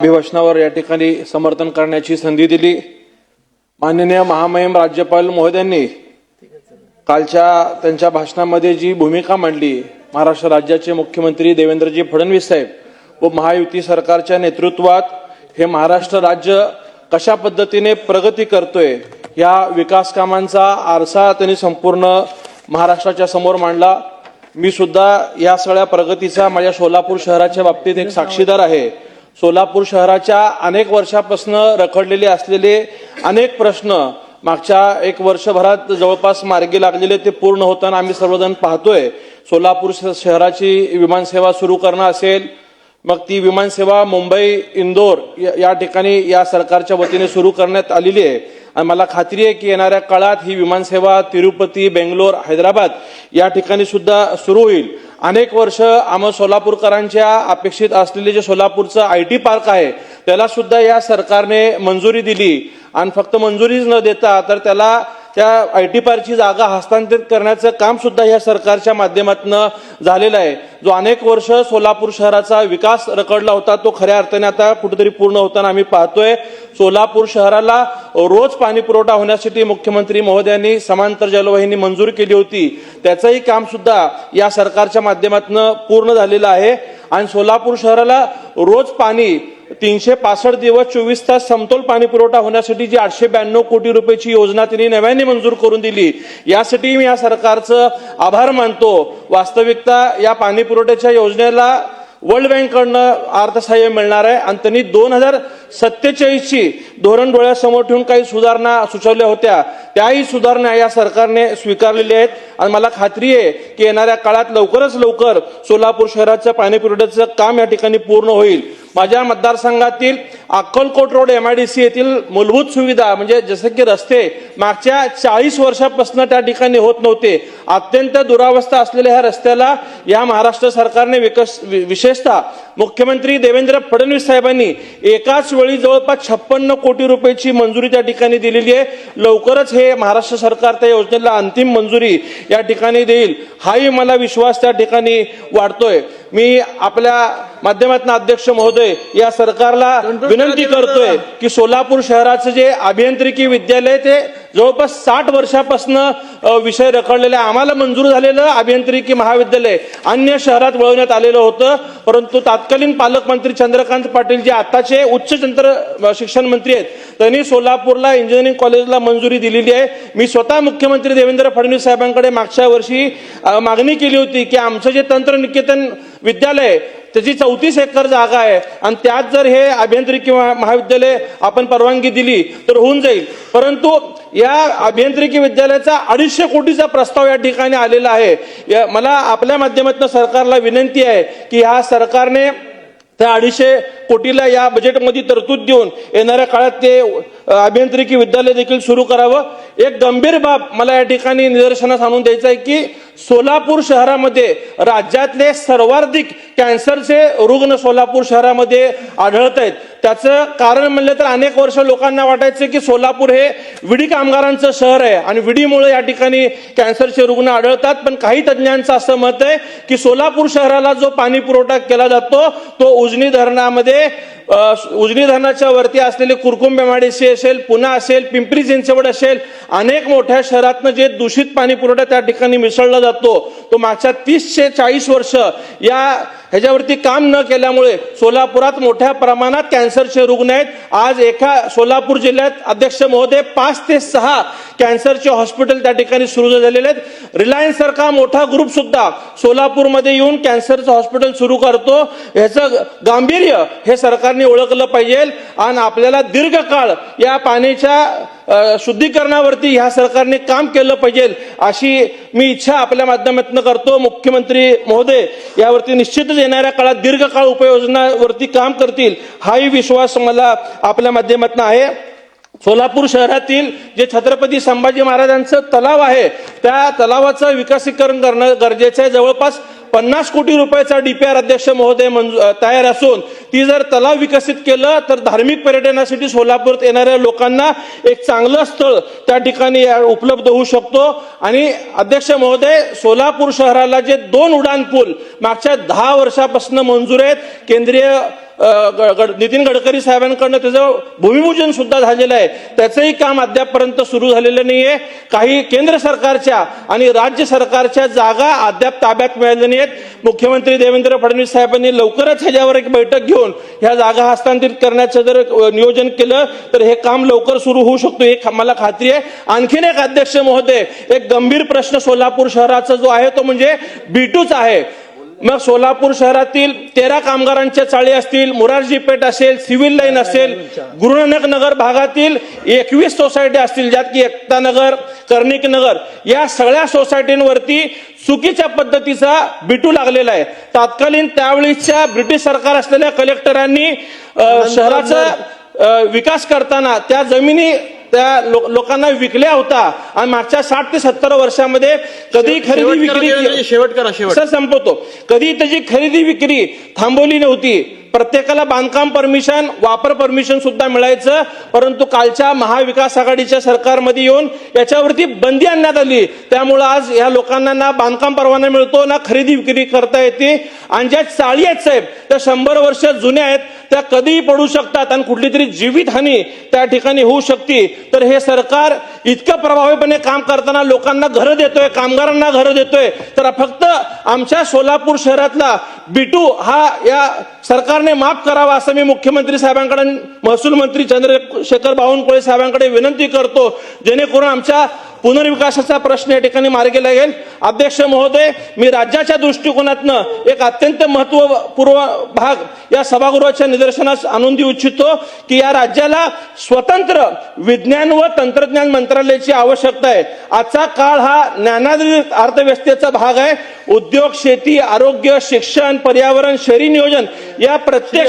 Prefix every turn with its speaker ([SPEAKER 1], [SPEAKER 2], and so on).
[SPEAKER 1] अभिभाषणावर या ठिकाणी समर्थन करण्याची संधी दिली। माननीय महामहिम राज्यपाल महोदयांनी कालच्या त्यांच्या भाषणामध्ये जी भूमिका मांडली, महाराष्ट्र राज्याचे मुख्यमंत्री देवेंद्रजी फडणवीस साहेब व महायुती सरकारच्या नेतृत्वात हे महाराष्ट्र राज्य कशा पद्धतीने प्रगती करतोय या विकास कामांचा आरसा त्यांनी संपूर्ण महाराष्ट्राच्या समोर मांडला। मी सुद्धा या सगळ्या प्रगतीचा माझ्या सोलापूर शहराच्या बाबतीत एक साक्षीदार आहे। सोलापूर शहराच्या अनेक वर्षापासून रखडलेले असलेले अनेक प्रश्न मागच्या एक वर्षभरात जवळपास मार्गी लागलेले ते पूर्ण होताना आम्ही सर्वजण पाहतोय। सोलापूर शहराची विमानसेवा सुरू करणं असेल, मग ती विमानसेवा मुंबई इंदोर या ठिकाणी या सरकारच्या वतीने सुरू करण्यात आलेली आहे आणि मला खात्री आहे की येणाऱ्या काळात ही विमानसेवा तिरुपती, बेंगलोर, हैदराबाद या ठिकाणी सुद्धा सुरू होईल। अनेक वर्ष आम्हा सोलापूरकरांच्या अपेक्षित असलेले जे सोलापूरचं आयटी पार्क आहे त्याला सुद्धा या सरकारने मंजुरी दिली आणि फक्त मंजुरीच न देता तर त्याला त्या आयटी पार्कची जागा हस्तांतरित करण्याचं काम सुद्धा या सरकारच्या माध्यमातून झालेलं आहे। जो अनेक वर्ष सोलापूर शहराचा विकास रखडला होता तो खऱ्या अर्थाने आता कुठेतरी पूर्ण होताना आम्ही पाहतोय। सोलापूर शहराला रोज पाणी पुरवठा होण्यासाठी मुख्यमंत्री महोदयांनी समांतर जलवाहिनी मंजूर केली होती, त्याचंही काम सुद्धा या सरकारच्या माध्यमातून पूर्ण झालेलं आहे आणि सोलापूर शहराला रोज पाणी 365 दिवस 24 तास समतोल पाणी पुरवठा होण्यासाठी जी 892 कोटी रुपयाची योजना त्यांनी नव्याने मंजूर करून दिली, यासाठी मी या सरकारचं आभार मानतो। वास्तविकता या पाणी पुरवठ्याच्या योजनेला वर्ल्ड बँककडनं अर्थसहाय्य मिळणार आहे आणि त्यांनी 2047ची धोरण डोळ्यासमोर ठेवून काही सुधारणा सुचवल्या होत्या, त्याही सुधारणा या सरकारने स्वीकारलेल्या आहेत आणि मला खात्री आहे की येणाऱ्या काळात लवकरच लवकर सोलापूर शहराचं पाणी पुरवठ्याचं काम या ठिकाणी पूर्ण होईल। माझ्या मतदारसंघातील अक्कलकोट रोड MIDC येथील मूलभूत सुविधा म्हणजे जसे की रस्ते मागच्या 40 वर्षापासून त्या ठिकाणी होत नव्हते, अत्यंत दुरावस्था असलेल्या ह्या रस्त्याला या महाराष्ट्र सरकारने विशेषतः मुख्यमंत्री देवेंद्र फडणवीस साहेबांनी एकाच वेळी जवळपास 56 कोटी रुपयाची मंजुरी त्या ठिकाणी दिलेली आहे। लवकरच हे महाराष्ट्र सरकार त्या योजनेला अंतिम मंजुरी या ठिकाणी देईल, हाही मला विश्वास त्या ठिकाणी वाढतोय। मी आपल्या माध्यमातून अध्यक्ष महोदय या सरकारला विनंती करतोय की सोलापूर शहराचं जे अभियांत्रिकी विद्यालय ते जवळपास 60 वर्षापासून विषय रखडलेले, आम्हाला मंजूर झालेलं अभियांत्रिकी महाविद्यालय अन्य शहरात वळवण्यात आलेलं होतं, परंतु तत्कालीन पालकमंत्री चंद्रकांत पाटील जे आताचे उच्च तंत्र शिक्षण मंत्री आहेत त्यांनी सोलापूरला इंजिनिअरिंग कॉलेजला मंजुरी दिलेली आहे। मी स्वतः मुख्यमंत्री देवेंद्र फडणवीस साहेबांकडे मागच्या वर्षी मागणी केली होती की आमचं जे तंत्रनिकेतन विद्यालय त्याची 34 एकर जागा आहे आणि त्यात जर हे अभियांत्रिकी महाविद्यालय आपण परवानगी दिली तर होऊन जाईल, परंतु या अभियांत्रिकी विद्यालयाचा 250 कोटीचा प्रस्ताव या ठिकाणी आलेला आहे। मला आपल्या माध्यमातून सरकारला विनंती आहे की ह्या सरकारने त्या 250 कोटीला या बजेटमध्ये तरतूद देऊन येणाऱ्या काळात ते अभियांत्रिकी विद्यालय देखील सुरू करावं। एक गंभीर बाब मला या ठिकाणी निदर्शनास आणून द्यायचं आहे की सोलापूर शहरामध्ये राज्यातले सर्वाधिक कॅन्सरचे रुग्ण सोलापूर शहरामध्ये आढळत आहेत। त्याचं कारण म्हणलं तर अनेक वर्ष लोकांना वाटायचं की सोलापूर हे विडी कामगारांचं शहर आहे आणि विडीमुळे या ठिकाणी कॅन्सरचे रुग्ण आढळतात, पण काही तज्ज्ञांचं असं मत आहे की सोलापूर शहराला जो पाणी पुरवठा केला जातो तो उजनी धरणामध्ये उजनी धरणाच्या वरती असलेले कुरकुंब MIDC असेल, पुणा असेल, पिंपरी चिंचवड असेल, अनेक मोठ्या शहरातनं जे दूषित पाणी पुरवठा त्या ठिकाणी मिसळला जातो तो मागच्या 30 ते 40 वर्ष या ह्याच्यावरती काम न केल्यामुळे सोलापुरात मोठ्या प्रमाणात कॅन्सरचे रुग्ण आहेत। आज एका सोलापूर जिल्ह्यात अध्यक्ष महोदय 5 ते 6 कॅन्सरचे हॉस्पिटल त्या ठिकाणी सुरू झालेले आहेत। रिलायन्स सारखा मोठा ग्रुप सुद्धा सोलापूरमध्ये येऊन कॅन्सरचं हॉस्पिटल सुरू करतो, ह्याचं गांभीर्य हे सरकारने ओळखलं पाहिजे आणि आपल्याला दीर्घकाळ या पाण्याच्या शुद्धीकरणावरती ह्या सरकारने काम केलं पाहिजे अशी मी इच्छा आपल्या माध्यमातून करतो। मुख्यमंत्री महोदय यावरती निश्चितच येणाऱ्या काळात दीर्घकाळ उपाययोजनावरती काम करतील, हाही विश्वास मला आपल्या माध्यमातून आहे। सोलापूर शहरातील जे छत्रपती संभाजी महाराजांचं तलाव आहे त्या तलावाचं विकसीकरण करणं गरजेचं आहे। जवळपास 50 कोटी रुपयाचा DPR अध्यक्ष महोदय तयार असून ती जर तलाव विकसित केलं तर धार्मिक पर्यटनासाठी सोलापूरात येणाऱ्या लोकांना एक चांगलं स्थळ त्या ठिकाणी उपलब्ध होऊ शकतो। आणि अध्यक्ष महोदय सोलापूर शहराला जे 2 उड्डाण पूल मागच्या 10 वर्षापासून मंजूर आहेत, केंद्रीय नितीन गडकरी साहेबांकडनं त्याचं भूमिपूजन सुद्धा झालेलं आहे. त्याचंही काम अद्यापपर्यंत सुरू झालेलं नाहीये. काही केंद्र सरकारच्या आणि राज्य सरकारच्या जागा अद्याप ताब्यात मिळाल्या नाहीत. मुख्यमंत्री देवेंद्र फडणवीस साहेबांनी लवकरच ह्याच्यावर एक बैठक घेऊन ह्या जागा हस्तांतरित करण्याचं जर नियोजन केलं तर हे काम लवकर सुरू होऊ शकतो, हे मला खात्री आहे. आणखीन एक अध्यक्ष महोदय, एक गंभीर प्रश्न सोलापूर शहराचा जो आहे तो म्हणजे B2चा आहे. मग सोलापूर शहरातील 13 कामगारांच्या चाळी असतील, मोरारजी पेठ असेल, सिव्हिल लाईन असेल, गुरुनानक नगर भागातील 21 सोसायटी असतील, ज्यात की एकता नगर, कर्णिक नगर, या सगळ्या सोसायटींवरती चुकीच्या पद्धतीचा B2 लागलेला आहे. तात्कालीन त्यावेळीच्या ब्रिटिश सरकार असलेल्या कलेक्टरांनी शहराचा विकास करताना त्या जमिनी त्या लोकांना विकल्या होता आणि मागच्या 60 ते 70 वर्षामध्ये कधी खरेदी विक्री सर संपवतो, कधी त्याची खरेदी विक्री थांबवली नव्हती. प्रत्येकाला बांधकाम परमिशन, वापर परमिशन सुद्धा मिळायचं, परंतु कालच्या महाविकास आघाडीच्या सरकारमध्ये येऊन याच्यावरती बंदी आणण्यात आली. त्यामुळे आज या लोकांना ना बांधकाम परवाना मिळतो ना खरेदी विक्री करता येते. आणि ज्या चाळी आहेत साहेब त्या 100 वर्ष जुन्या आहेत, त्या कधीही पडू शकतात आणि कुठली तरी जीवितहानी त्या ठिकाणी होऊ शकते. तर हे सरकार इतकं प्रभावीपणे काम करताना लोकांना घरं देतोय, कामगारांना घरं देतोय, तर फक्त आमच्या सोलापूर शहरातला B2 हा या सरकारने माफ करावा असं मी मुख्यमंत्री साहेबांकडे, महसूल मंत्री चंद्रशेखर बावनकुळे साहेबांकडे विनंती करतो, जेणेकरून आमच्या पुनर्विकासाचा प्रश्न या ठिकाणी मार्गी लागेल. अध्यक्ष महोदय, मी राज्याच्या दृष्टिकोनातनं एक अत्यंत महत्वपूर्ण भाग या सभागृहाच्या निदर्शनास आणून देऊ इच्छितो की या राज्याला स्वतंत्र विज्ञान व तंत्रज्ञान मंत्रालयाची आवश्यकता आहे. आजचा काळ हा ज्ञानाधारित अर्थव्यवस्थेचा भाग आहे. उद्योग, शेती, आरोग्य, शिक्षण, पर्यावरण, शहरी नियोजन या प्रत्येक